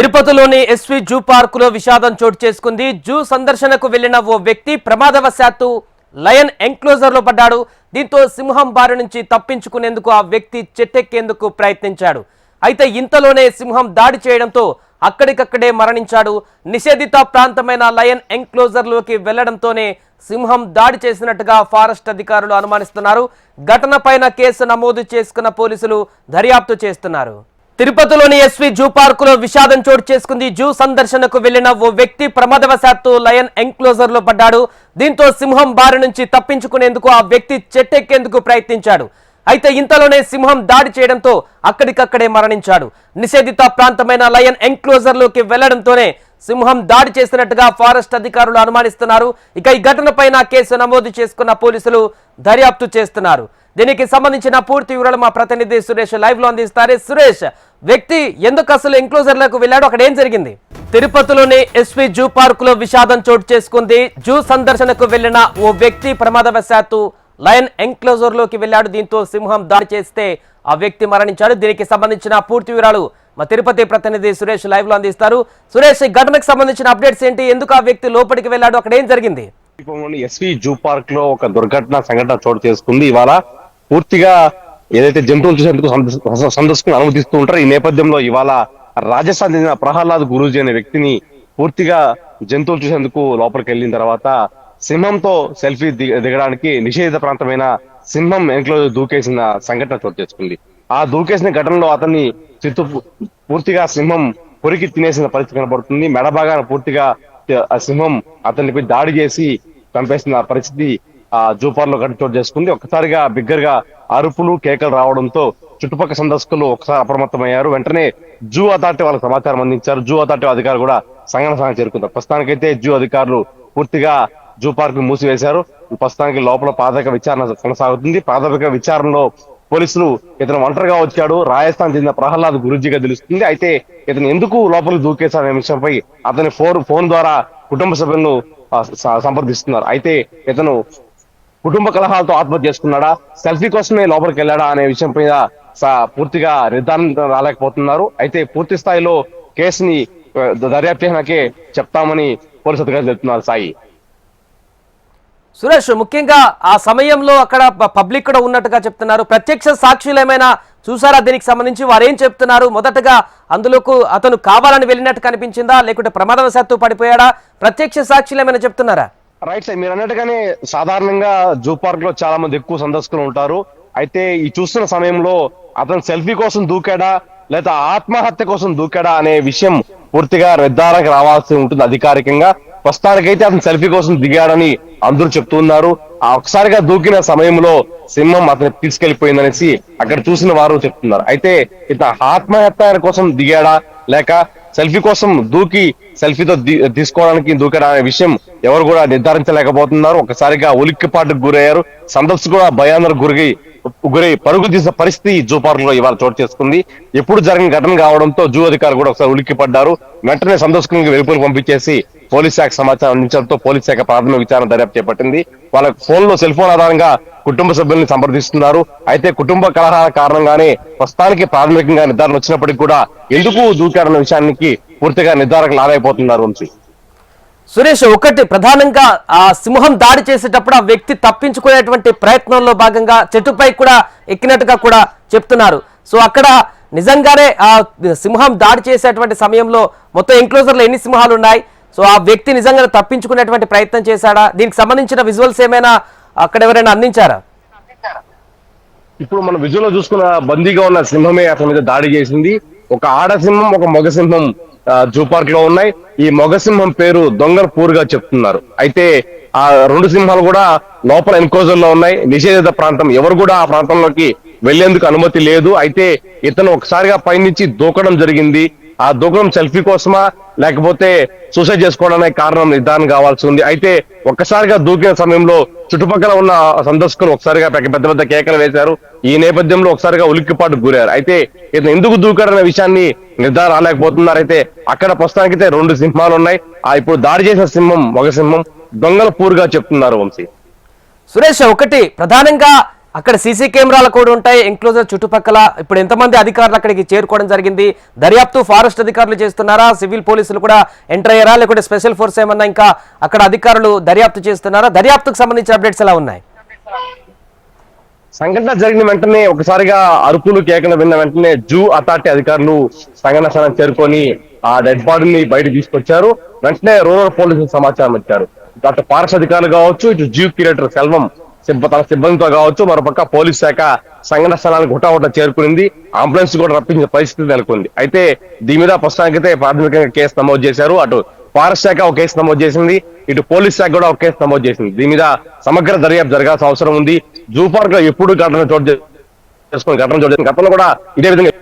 తిరుపతిలోని SV zoo పార్కులో విషాదం చోటు చేసుకుంది. జూ సందర్శనకు వెళ్లిన ఓ వ్యక్తి ప్రమాదవశాత్తు లయన్ ఎంక్లోజర్ లో పడ్డాడు. దీంతో సింహం బారి నుంచి తప్పించుకునేందుకు ఆ వ్యక్తి చెట్టెక్కేందుకు ప్రయత్నించాడు. అయితే ఇంతలోనే సింహం దాడి చేయడంతో అక్కడికక్కడే మరణించాడు. నిషేధిత ప్రాంతమైన లయన్ ఎంక్లోజర్ లోకి వెళ్లడంతోనే సింహం దాడి చేసినట్టుగా ఫారెస్ట్ అధికారులు అనుమానిస్తున్నారు. ఘటనపైన కేసు నమోదు చేసుకున్న పోలీసులు దర్యాప్తు చేస్తున్నారు. తిరుపతిలోని ఎస్వి జూ పార్కులో విషాదం చోటు చేసుకుంది. జూ సందర్శనకు వెళ్లిన ఓ వ్యక్తి ప్రమాదవశాత్తు లయన్ ఎంక్లోజర్ లో పడ్డాడు. దీంతో సింహం బారి నుంచి తప్పించుకునేందుకు ఆ వ్యక్తి చెట్టెక్కేందుకు ప్రయత్నించాడు. అయితే ఇంతలోనే సింహం దాడి చేయడంతో అక్కడికక్కడే మరణించాడు. నిషేధిత ప్రాంతమైన లయన్ ఎంక్లోజర్ లోకి వెళ్లడంతోనే సింహం దాడి చేసినట్టుగా ఫారెస్ట్ అధికారులు అనుమానిస్తున్నారు. ఇక ఈ ఘటనపైన కేసు నమోదు చేసుకున్న పోలీసులు దర్యాప్తు చేస్తున్నారు. దీనికి సంబంధించిన పూర్తి వివరాలు మా ప్రతినిధి సురేష్ లైవ్ లో అందిస్తారు. సురేష్, వ్యక్తి ఎందుకు అసలు ఎంక్లోజర్ లకు వెళ్ళాడు, అక్కడ ఏం జరిగింది? తిరుపతిలోని ఎస్వి జూ పార్కులో విషాదం చోటు చేసుకుంది. జూ సందర్శనకు వెళ్లిన ఓ వ్యక్తి ప్రమాదవశాత్తు లయన్ ఎంక్లోజర్ లోకి వెళ్ళాడు. దీంతో సింహం దాడి చేస్తే ఆ వ్యక్తి మరణించాడు. దీనికి సంబంధించిన పూర్తి వివరాలు మా తిరుపతి ప్రతినిధి సురేష్ లైవ్ లో అందిస్తారు. సురేష్, ఈ ఘటనకు సంబంధించిన అప్డేట్స్ ఏంటి? ఎందుకు ఆ వ్యక్తి లోపలికి వెళ్ళాడు, అక్కడ ఏం జరిగింది? ఎస్వి జూ పార్క్ లో ఒక సంఘటన చోటు చేసుకుంది. ఇవాళ పూర్తిగా ఏదైతే జంతువులు చూసేందుకు సందర్శకులు అనుమతిస్తూ ఉంటారో ఈ నేపథ్యంలో ఇవాళ రాజస్థాన్ చెందిన ప్రహ్లాద్ గురూజీ అనే వ్యక్తిని పూర్తిగా జంతువులు చూసేందుకు లోపలికి వెళ్ళిన తర్వాత సింహంతో సెల్ఫీ దిగడానికి నిషేధిత ప్రాంతమైన సింహం ఎంక్లోజర్ దూకేసిన సంఘటన చోటు చేసుకుంది. ఆ దూకేసిన ఘటనలో అతన్ని పూర్తిగా సింహం కొరికి తినేసిన పరిస్థితి కనబడుతుంది. మెడభాగాన పూర్తిగా ఆ సింహం అతనిపై దాడి చేసి చంపేసిన పరిస్థితి ఆ జూపార్లో చోటు చేసుకుంది. ఒక్కసారిగా బిగ్గరగా అరుపులు కేకలు రావడంతో చుట్టుపక్కల సందర్శకులు ఒకసారి అప్రమత్తమయ్యారు. వెంటనే జూ అథారిటీ వాళ్ళకి సమాచారం అందించారు. జూ అథారిటీ అధికారులు కూడా సంఘటన చేరుకున్నారు. ప్రస్తుతానికైతే జూ అధికారులు పూర్తిగా జూ పార్క్ మూసివేశారు. ప్రస్తుతానికి లోపల ప్రాథమిక విచారణ కొనసాగుతుంది. ప్రాథమిక విచారణలో పోలీసులు ఇతను ఒంటరిగా వచ్చాడు, రాజస్థాన్ చెందిన ప్రహ్లాద్ గురూజీగా తెలుస్తుంది. అయితే ఇతను ఎందుకు లోపలికి దూకేశాడనే విషయంపై అతని ఫోన్ ద్వారా కుటుంబ సభ్యులను సంప్రదిస్తున్నారు. అయితే ఇతను కుటుంబ కలహాలతో ఆత్మహత్య చేసుకున్నాడా, సెల్ఫీ కోసమే లోపలికి వెళ్ళాడా అనే విషయం పైన పూర్తిగా నిర్ధారణ రాలేకపోతున్నారు. అయితే పూర్తి స్థాయిలో కేసుని దర్యాప్తు చేయడానికే చెప్తామని పోలీసు అధికారులు చెప్తున్నారు. సాయి, సురేష్, ముఖ్యంగా ఆ సమయంలో అక్కడ పబ్లిక్ కూడా ఉన్నట్టుగా చెప్తున్నారు. ప్రత్యక్ష సాక్షులు ఏమైనా చూసారా? దీనికి సంబంధించి వారు ఏం చెప్తున్నారు? మొదటగా అందులోకి అతను కావాలని వెళ్ళినట్టు కనిపించిందా, లేకుంటే ప్రమాదవశాత్తు పడిపోయాడా? ప్రత్యక్ష సాక్షులు ఏమైనా చెప్తున్నారా? రైట్ సార్, మీరు అన్నట్టుగానే సాధారణంగా జూ పార్క్ లో చాలా మంది ఎక్కువ సందర్శకులు ఉంటారు. అయితే ఈ చూస్తున్న సమయంలో అతను సెల్ఫీ కోసం దూకాడా లేదా ఆత్మహత్య కోసం దూకాడా అనే విషయం పూర్తిగా నిర్ధారణకు రావాల్సి ఉంటుంది అధికారికంగా. ప్రస్తుతానికైతే అతను సెల్ఫీ కోసం దిగాడని అందరూ చెప్తున్నారు. ఆ ఒకసారిగా దూకిన సమయంలో సింహం అతను తీసుకెళ్లిపోయిందనేసి అక్కడ చూసిన వారు చెప్తున్నారు. అయితే ఇతను ఆత్మహత్య కోసం దిగాడా లేక సెల్ఫీ కోసం దూకి సెల్ఫీతో తీసుకోవడానికి దూకాడా అనే విషయం ఎవరు కూడా నిర్ధారించలేకపోతున్నారు. ఒకసారిగా ఉలిక్కిపాటుకు గురయ్యారు. సందర్శకులు కూడా భయాందోళనకు గురై పరుగు తీసిన పరిస్థితి జూ పార్క్ లో ఇవాళ చోటు చేసుకుంది. ఎప్పుడు జరిగిన ఘటన కావడంతో జూ అధికారులు కూడా ఒకసారి ఉలిక్కిపడ్డారు. వెంటనే సందర్శకులకు వెలుపలికి పంపించేసి పోలీస్ శాఖ సమాచారం అందించడంతో పోలీస్ శాఖ ప్రాథమిక విచారణ దర్యాప్తు చేపట్టింది. వాళ్ళ సెల్ ఫోన్ ఆధారంగా కుటుంబ సభ్యుల్ని సంప్రదిస్తున్నారు. అయితే కుటుంబ కలహాల కారణంగానే ప్రస్తుతానికి ప్రాథమికంగా నిర్ధారణ వచ్చినప్పటికీ కూడా ఎందుకు దూకాడన్న విషయానికి పూర్తిగా నిర్ధారణ లాగైపోతున్నారు. వంశీ, సురేష్, ఒకటి ప్రధానంగా ఆ సింహం దాడి చేసేటప్పుడు ఆ వ్యక్తి తప్పించుకునేటువంటి ప్రయత్నంలో భాగంగా చెట్టుపై కూడా ఎక్కినట్టుగా కూడా చెప్తున్నారు. సో అక్కడ నిజంగానే ఆ సింహం దాడి చేసేటువంటి సమయంలో మొత్తం ఎంక్లోజర్ లో ఎన్ని సింహాలు ఉన్నాయి? సో ఆ వ్యక్తి నిజంగా తప్పించుకునేటువంటి ప్రయత్నం చేశాడా? దీనికి సంబంధించిన విజువల్స్ ఏమైనా అక్కడ ఎవరైనా అందించారా? ఇప్పుడు మనం విజువల్ లో చూసుకున్న బందీగా ఉన్న సింహమే అతని మీద దాడి చేసింది. ఒక ఆడ సింహం, ఒక మగ సింహం జూ పార్క్ లో ఉన్నాయి. ఈ మగ సింహం పేరు దొంగల్పూర్ గా చెప్తున్నారు. అయితే ఆ రెండు సింహాలు కూడా లోపల ఎన్క్లోజర్ లో ఉన్నాయి. నిషేధిత ప్రాంతం, ఎవరు కూడా ఆ ప్రాంతంలోకి వెళ్లేందుకు అనుమతి లేదు. అయితే ఇతను ఒకసారిగా పైనుంచి దూకడం జరిగింది. ఆ దూకడం సెల్ఫీ కోసమా లేకపోతే సూసైడ్ చేసుకోవడానికి కారణం నిర్ధారణ కావాల్సి ఉంది. అయితే ఒక్కసారిగా దూకిన సమయంలో చుట్టుపక్కల ఉన్న సందర్శకులు ఒకసారిగా పెద్ద పెద్ద కేకలు వేశారు. ఈ నేపథ్యంలో ఒకసారిగా ఉలిక్కిపాటుకు గురారు. అయితే ఇతను ఎందుకు దూకాడనే విషయాన్ని నిర్ధారణ రాలేకపోతున్నారు. అయితే అక్కడ ప్రస్తుతానికైతే రెండు సింహాలు ఉన్నాయి. ఇప్పుడు దాడి చేసిన సింహం మగ సింహం దొంగల్పూర్ గా చెప్తున్నారు. వంశీ, సురేష్, ఒకటి ప్రధానంగా అక్కడ సీసీ కెమెరాలు కూడా ఉంటాయి ఎంక్లోజర్ చుట్టుపక్కల. ఇప్పుడు ఎంతమంది అధికారులు అక్కడికి చేరుకోవడం జరిగింది? దర్యాప్తు ఫారెస్ట్ అధికారులు చేస్తున్నారా, సివిల్ పోలీసులు కూడా ఎంటర్ అయ్యారా, లేకుంటే స్పెషల్ ఫోర్స్ ఏమన్నా ఇంకా అక్కడ అధికారులు దర్యాప్తు చేస్తున్నారా? దర్యాప్తుకు సంబంధించిన అప్డేట్స్ ఎలా ఉన్నాయి? సంఘటన జరిగిన వెంటనే ఒకసారిగా అరుపులు కేకలు విన్న వెంటనే జూ అథారిటీ అధికారులు సంఘటన స్థలం చేరుకొని ఆ డెడ్ బాడీని బయట తీసుకొచ్చారు. వెంటనే రూరల్ పోలీసులకు సమాచారం ఇచ్చారు. అటు ఫారెస్ట్ అధికారులు కావచ్చు, ఇటు జూ క్యూరేటర్ సెల్వం తన సిబ్బందితో కావచ్చు, మరోపక్క పోలీస్ శాఖ సంఘటన స్థలానికి హుటాహుట చేరుకునింది. అంబులెన్స్ కూడా రప్పించిన పరిస్థితి నెలకొంది. అయితే దీని మీద ప్రస్తుతానికైతే ప్రాథమికంగా కేసు నమోదు చేశారు. అటు ఫారెస్ట్ శాఖ ఒక కేసు నమోదు చేసింది, ఇటు పోలీస్ శాఖ కూడా ఒక కేసు నమోదు చేసింది. దీని మీద సమగ్ర దర్యాప్తు జరగాల్సిన అవసరం ఉంది. జూ పార్క్ లో ఎప్పుడు ఘటన చోటు చేసుకుని గతంలో కూడా ఇదే విధంగా